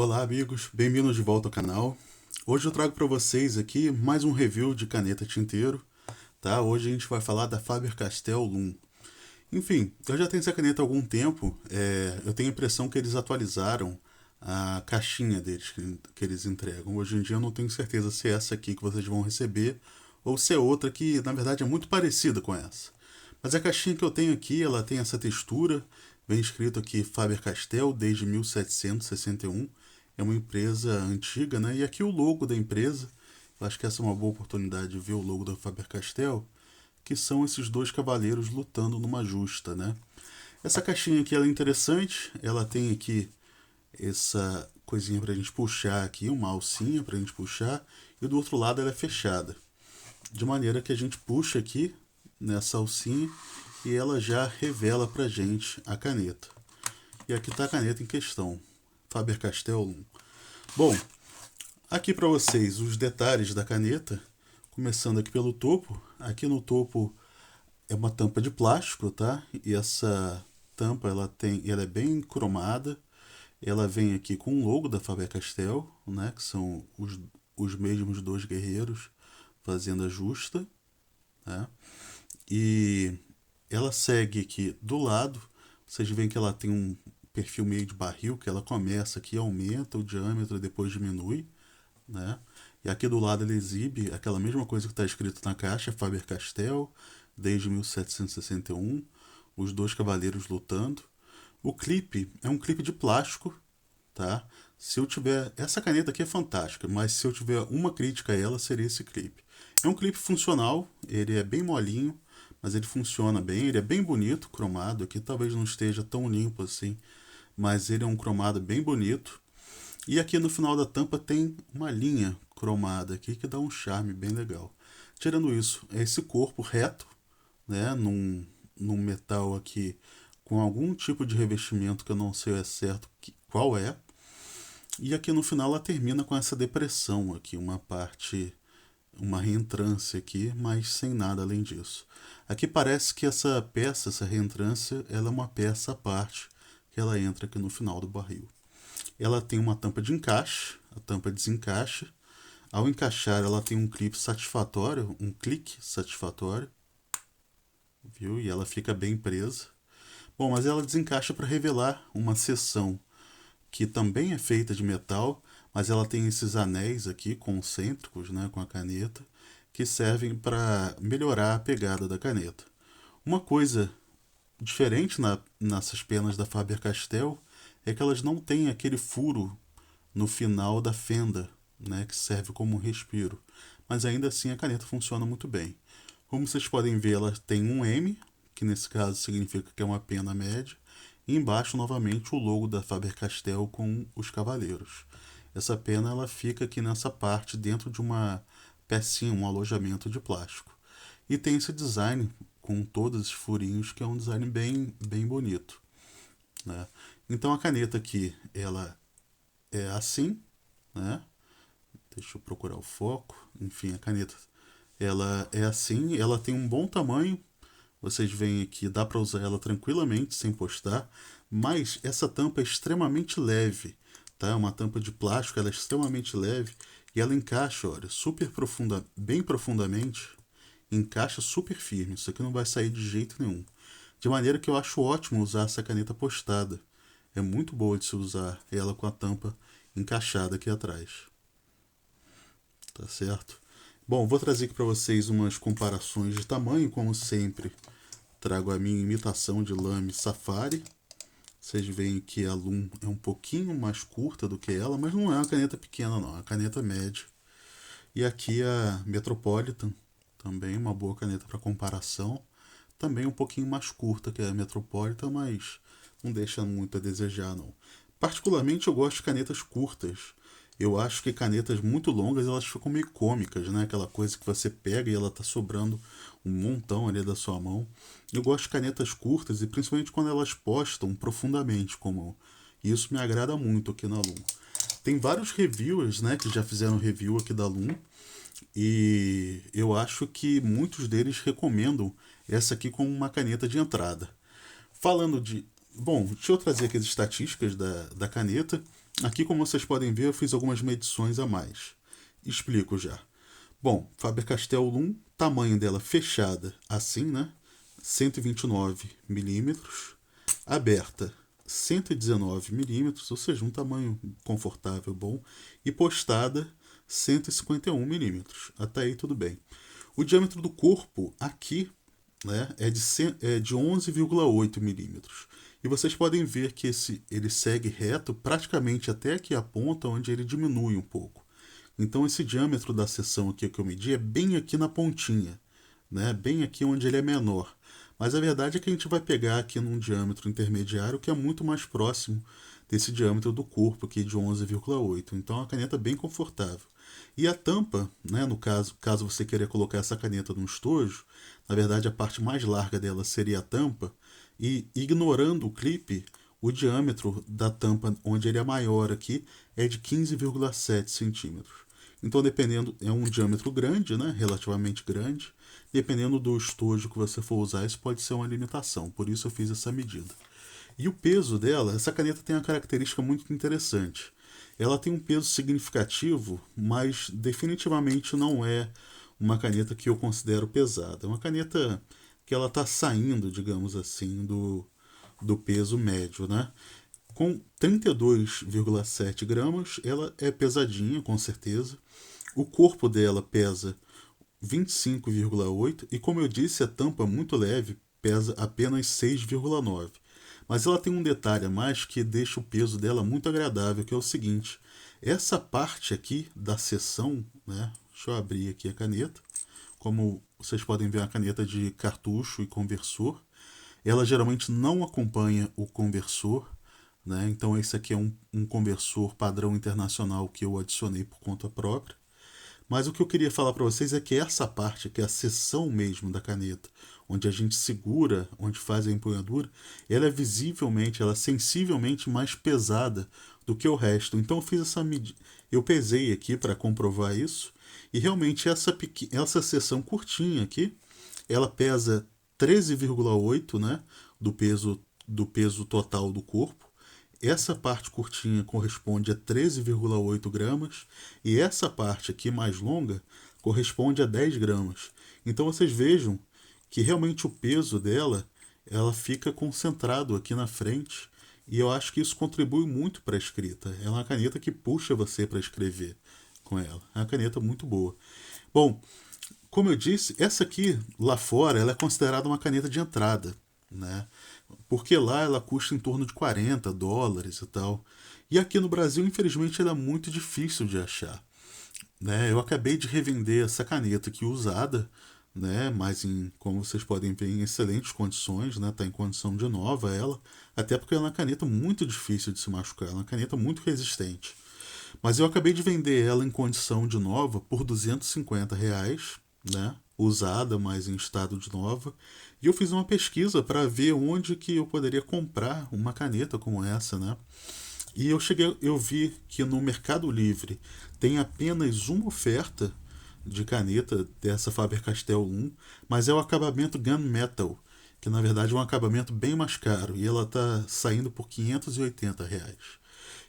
Olá amigos, bem-vindos de volta ao canal. Hoje eu trago para vocês aqui mais um review de caneta tinteiro, tá? Hoje a gente vai falar da Faber-Castell Loom. Enfim, eu já tenho essa caneta há algum tempo, eu tenho a impressão que eles atualizaram a caixinha deles que eles entregam. Hoje em dia eu não tenho certeza se é essa aqui que vocês vão receber ou se é outra que na verdade é muito parecida com essa. Mas a caixinha que eu tenho aqui, ela tem essa textura, vem escrito aqui Faber-Castell desde 1761. É uma empresa antiga, né? E aqui o logo da empresa, eu acho que essa é uma boa oportunidade de ver o logo da Faber-Castell, que são esses dois cavaleiros lutando numa justa, né? Essa caixinha aqui ela é interessante, ela tem aqui essa coisinha pra gente puxar aqui, uma alcinha pra gente puxar, e do outro lado ela é fechada. De maneira que a gente puxa aqui nessa alcinha e ela já revela pra gente a caneta. E aqui está a caneta em questão, Faber-Castell 1. Bom, aqui para vocês os detalhes da caneta, começando aqui pelo topo. Aqui no topo é uma tampa de plástico, tá? E essa tampa ela é bem cromada. Ela vem aqui com o logo da Faber-Castell, né? Que são os mesmos dois guerreiros fazendo a justa, né? E ela segue aqui do lado. Vocês veem que ela tem um perfil meio de barril, que ela começa aqui, aumenta o diâmetro e depois diminui, né? E aqui do lado ele exibe aquela mesma coisa que está escrito na caixa, Faber-Castell, desde 1761, os dois cavaleiros lutando. O clipe é um clipe de plástico, tá? Se eu tiver... Essa caneta aqui é fantástica, mas se eu tiver uma crítica a ela, seria esse clipe. É um clipe funcional, ele é bem molinho, mas ele funciona bem, ele é bem bonito, cromado. Aqui talvez não esteja tão limpo assim, mas ele é um cromado bem bonito. E aqui no final da tampa tem uma linha cromada aqui que dá um charme bem legal. Tirando isso, é esse corpo reto, né, num metal aqui com algum tipo de revestimento que eu não sei certo qual é. E aqui no final ela termina com essa depressão aqui, uma reentrância aqui, mas sem nada além disso. Aqui parece que essa peça, essa reentrância, ela é uma peça à parte, que ela entra aqui no final do barril. Ela tem uma tampa de encaixe, a tampa desencaixa. Ao encaixar, ela tem um clipe satisfatório, um clique satisfatório, viu? E ela fica bem presa. Bom, mas ela desencaixa para revelar uma seção que também é feita de metal, mas ela tem esses anéis aqui concêntricos, né, com a caneta, que servem para melhorar a pegada da caneta. Uma coisa diferente nessas penas da Faber-Castell é que elas não têm aquele furo no final da fenda, né, que serve como um respiro, mas ainda assim a caneta funciona muito bem. Como vocês podem ver, ela tem um M, que nesse caso significa que é uma pena média, e embaixo novamente o logo da Faber-Castell com os cavaleiros. Essa pena ela fica aqui nessa parte dentro de uma pecinha, um alojamento de plástico. E tem esse design com todos os furinhos que é um design bem bonito, né? Então a caneta aqui ela é assim, né? Deixa eu procurar o foco. Enfim, a caneta ela é assim, ela tem um bom tamanho. Vocês veem aqui, dá para usar ela tranquilamente sem postar, mas essa tampa é extremamente leve, tá? É uma tampa de plástico, ela é extremamente leve e ela encaixa, olha, super profunda, bem profundamente, encaixa super firme. Isso aqui não vai sair de jeito nenhum. De maneira que eu acho ótimo usar essa caneta postada. É muito boa de se usar ela com a tampa encaixada aqui atrás. Tá certo? Bom, vou trazer aqui para vocês umas comparações de tamanho, como sempre. Trago a minha imitação de Lamy Safari. Vocês veem que a Loom é um pouquinho mais curta do que ela, mas não é uma caneta pequena não, é uma caneta média. E aqui a Metropolitan, também uma boa caneta para comparação. Também um pouquinho mais curta que a Metropolitan, mas não deixa muito a desejar não. Particularmente eu gosto de canetas curtas. Eu acho que canetas muito longas elas ficam meio cômicas, né? Aquela coisa que você pega e ela tá sobrando um montão ali da sua mão. Eu gosto de canetas curtas e principalmente quando elas postam profundamente, como isso me agrada muito aqui na Loom. Tem vários reviewers, né, que já fizeram review aqui da Loom e eu acho que muitos deles recomendam essa aqui como uma caneta de entrada. Falando de... Bom, deixa eu trazer aqui as estatísticas da caneta. Aqui, como vocês podem ver, eu fiz algumas medições a mais. Explico já. Bom, Faber-Castell Lum, tamanho dela fechada assim, né? 129 milímetros. Aberta, 119 milímetros, ou seja, um tamanho confortável, bom. E postada, 151 milímetros. Até aí tudo bem. O diâmetro do corpo aqui, né, é de 11,8 milímetros. E vocês podem ver que ele segue reto praticamente até aqui a ponta, onde ele diminui um pouco. Então esse diâmetro da seção aqui que eu medi é bem aqui na pontinha, né, bem aqui onde ele é menor. Mas a verdade é que a gente vai pegar aqui num diâmetro intermediário que é muito mais próximo desse diâmetro do corpo aqui de 11,8. Então é uma caneta bem confortável. E a tampa, né, no caso você querer colocar essa caneta num estojo, na verdade a parte mais larga dela seria a tampa, e ignorando o clipe, o diâmetro da tampa, onde ele é maior aqui, é de 15,7 centímetros. Então, dependendo, é um diâmetro grande, né, relativamente grande. Dependendo do estojo que você for usar, isso pode ser uma limitação. Por isso eu fiz essa medida. E o peso dela, essa caneta tem uma característica muito interessante. Ela tem um peso significativo, mas definitivamente não é uma caneta que eu considero pesada. É uma caneta que ela está saindo, digamos assim, do peso médio, né? Com 32,7 gramas, ela é pesadinha, com certeza. O corpo dela pesa 25,8 e, como eu disse, a tampa muito leve pesa apenas 6,9. Mas ela tem um detalhe a mais que deixa o peso dela muito agradável, que é o seguinte: essa parte aqui da seção, né? Deixa eu abrir aqui a caneta. Como vocês podem ver, a caneta de cartucho e conversor. Ela geralmente não acompanha o conversor, né? Então esse aqui é um conversor padrão internacional que eu adicionei por conta própria. Mas o que eu queria falar para vocês é que essa parte, que é a seção mesmo da caneta, onde a gente segura, onde faz a empunhadura, ela é visivelmente, ela é sensivelmente mais pesada do que o resto. Então eu fiz essa medida, eu pesei aqui para comprovar isso, e realmente essa seção curtinha aqui, ela pesa 13,8, né, do peso total do corpo. Essa parte curtinha corresponde a 13,8 gramas e essa parte aqui mais longa corresponde a 10 gramas. Então vocês vejam que realmente o peso dela, ela fica concentrado aqui na frente, e eu acho que isso contribui muito para a escrita. É uma caneta que puxa você para escrever com ela. É uma caneta muito boa. Bom, como eu disse, essa aqui lá fora ela é considerada uma caneta de entrada, né? Porque lá ela custa em torno de US$ 40 e tal. E aqui no Brasil, infelizmente, ela é muito difícil de achar, né? Eu acabei de revender essa caneta aqui usada, né? Mas como vocês podem ver, em excelentes condições, né? Tá em condição de nova ela, até porque ela é uma caneta muito difícil de se machucar, ela é uma caneta muito resistente. Mas eu acabei de vender ela em condição de nova por R$ 250, né? Usada, mas em estado de nova. E eu fiz uma pesquisa para ver onde que eu poderia comprar uma caneta como essa, né? E eu vi que no Mercado Livre tem apenas uma oferta de caneta dessa Faber-Castell 1, mas é o acabamento Gunmetal, que na verdade é um acabamento bem mais caro, e ela está saindo por R$ 580.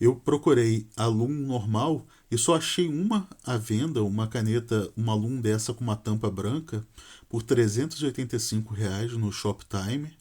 Eu procurei a Lum normal e só achei uma à venda, uma caneta, uma Lum dessa com uma tampa branca, por R$ 385 no Shoptime.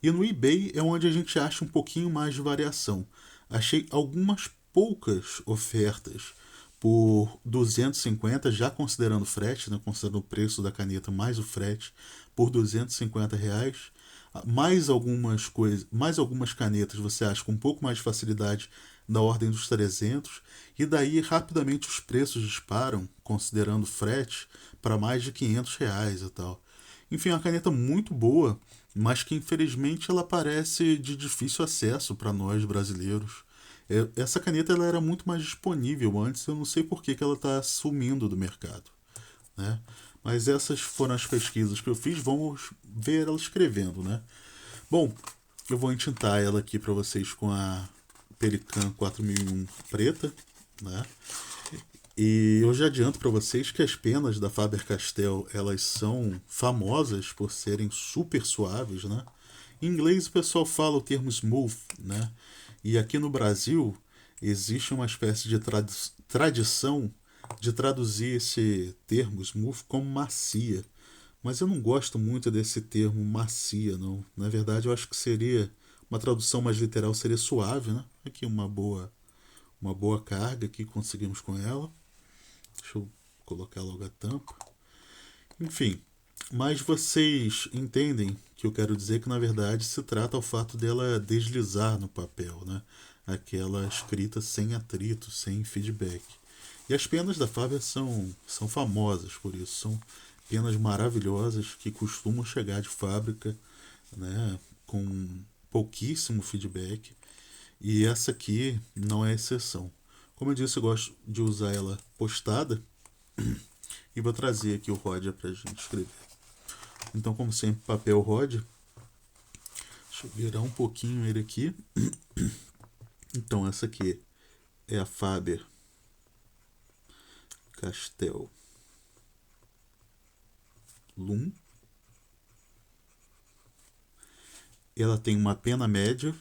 E no eBay é onde a gente acha um pouquinho mais de variação. Achei algumas poucas ofertas por 250, já considerando frete, né, considerando o preço da caneta mais o frete, por R$ 250. Mais algumas canetas você acha com um pouco mais de facilidade, na ordem dos 300, e daí rapidamente os preços disparam, considerando frete, para mais de R$ 500 e tal. Enfim, é uma caneta muito boa, mas que infelizmente ela parece de difícil acesso para nós brasileiros. Essa caneta ela era muito mais disponível antes, eu não sei por que ela está sumindo do mercado, né? Mas essas foram as pesquisas que eu fiz, vamos ver ela escrevendo, né? Bom, eu vou entintar ela aqui para vocês com a Pelican 4001 preta, né? E eu já adianto para vocês que as penas da Faber-Castell, elas são famosas por serem super suaves, né? Em inglês o pessoal fala o termo smooth, né? E aqui no Brasil existe uma espécie de tradição de traduzir esse termo smooth como macia. Mas eu não gosto muito desse termo macia, não. Na verdade, eu acho que seria uma tradução mais literal seria suave, né? Aqui uma boa carga que conseguimos com ela. Deixa eu colocar logo a tampa. Enfim, mas vocês entendem que eu quero dizer que na verdade se trata ao fato dela deslizar no papel, né? Aquela escrita sem atrito, sem feedback. E as penas da Faber são famosas por isso, são penas maravilhosas que costumam chegar de fábrica, né, com pouquíssimo feedback, e essa aqui não é exceção. Como eu disse, eu gosto de usar ela postada e vou trazer aqui o Rodia para a gente escrever. Então, como sempre, papel Rodia. Deixa eu virar um pouquinho ele aqui. Então, essa aqui é a Faber Castell Loom. Ela tem uma pena média.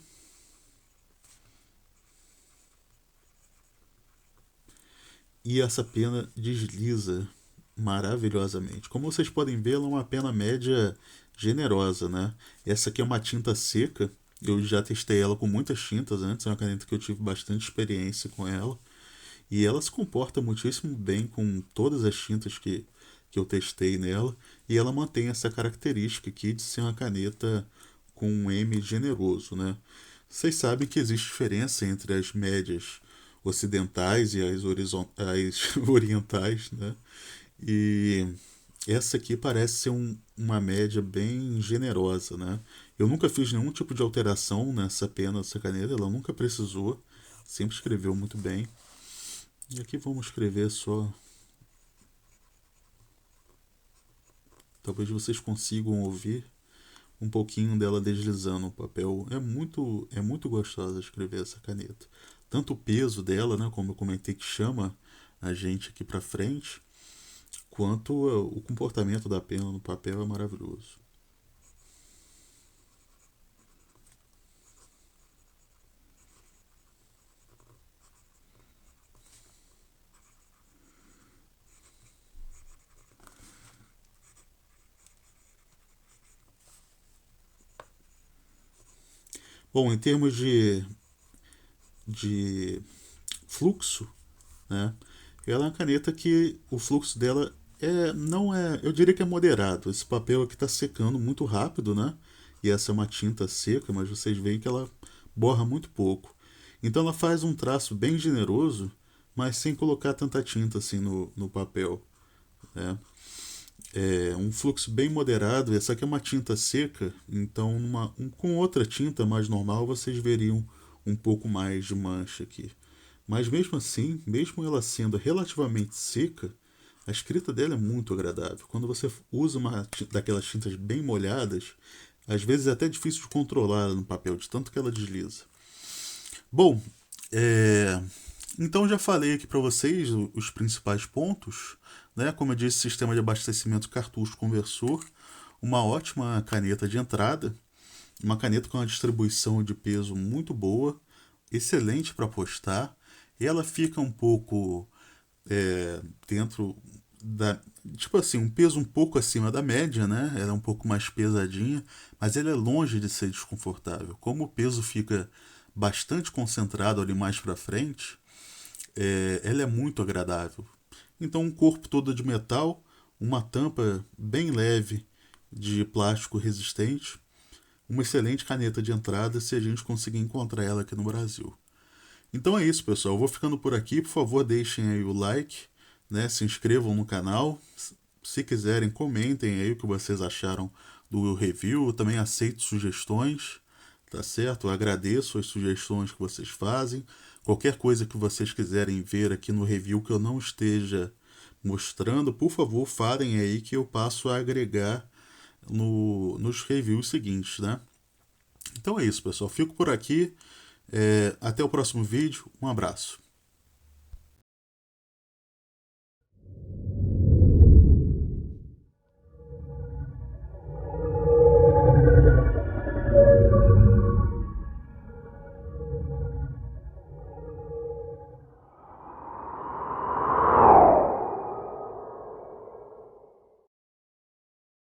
E essa pena desliza maravilhosamente. Como vocês podem ver, ela é uma pena média generosa, né? Essa aqui é uma tinta seca. Eu já testei ela com muitas tintas antes. É uma caneta que eu tive bastante experiência com ela. E ela se comporta muitíssimo bem com todas as tintas que eu testei nela. E ela mantém essa característica aqui de ser uma caneta com um M generoso, né? Vocês sabem que existe diferença entre as médias ocidentais e as orientais, né? E essa aqui parece ser uma média bem generosa, né? Eu nunca fiz nenhum tipo de alteração nessa pena, nessa caneta, ela nunca precisou, sempre escreveu muito bem. E aqui vamos escrever só. Talvez vocês consigam ouvir um pouquinho dela deslizando no papel. É muito gostosa escrever essa caneta. Tanto o peso dela, né, como eu comentei, que chama a gente aqui para frente, quanto o comportamento da pena no papel é maravilhoso. Bom, em termos de fluxo, né, ela é uma caneta que o fluxo dela não é, eu diria que é moderado. Esse papel aqui está secando muito rápido, né? E essa é uma tinta seca, mas vocês veem que ela borra muito pouco. Então ela faz um traço bem generoso, mas sem colocar tanta tinta assim no papel, né? É um fluxo bem moderado. Essa aqui é uma tinta seca, então com outra tinta mais normal vocês veriam um pouco mais de mancha aqui. Mas mesmo assim, mesmo ela sendo relativamente seca, a escrita dela é muito agradável. Quando você usa daquelas tintas bem molhadas, às vezes é até difícil de controlar no papel, de tanto que ela desliza. Bom, então já falei aqui para vocês os principais pontos, né? Como eu disse, sistema de abastecimento cartucho conversor, uma ótima caneta de entrada, uma caneta com uma distribuição de peso muito boa, excelente para postar. Ela fica um pouco dentro da. Tipo assim, um peso um pouco acima da média, né? Ela é um pouco mais pesadinha, mas ela é longe de ser desconfortável. Como o peso fica bastante concentrado ali mais para frente, ela é muito agradável. Então, um corpo todo de metal, uma tampa bem leve de plástico resistente, uma excelente caneta de entrada se a gente conseguir encontrar ela aqui no Brasil. Então é isso, pessoal. Eu vou ficando por aqui. Por favor, deixem aí o like, né? Se inscrevam no canal. Se quiserem, comentem aí o que vocês acharam do review. Eu também aceito sugestões, tá certo? Eu agradeço as sugestões que vocês fazem. Qualquer coisa que vocês quiserem ver aqui no review que eu não esteja mostrando, por favor, falem aí que eu passo a agregar nos reviews seguintes, né? Então é isso, pessoal. Fico por aqui. Até o próximo vídeo. Um abraço.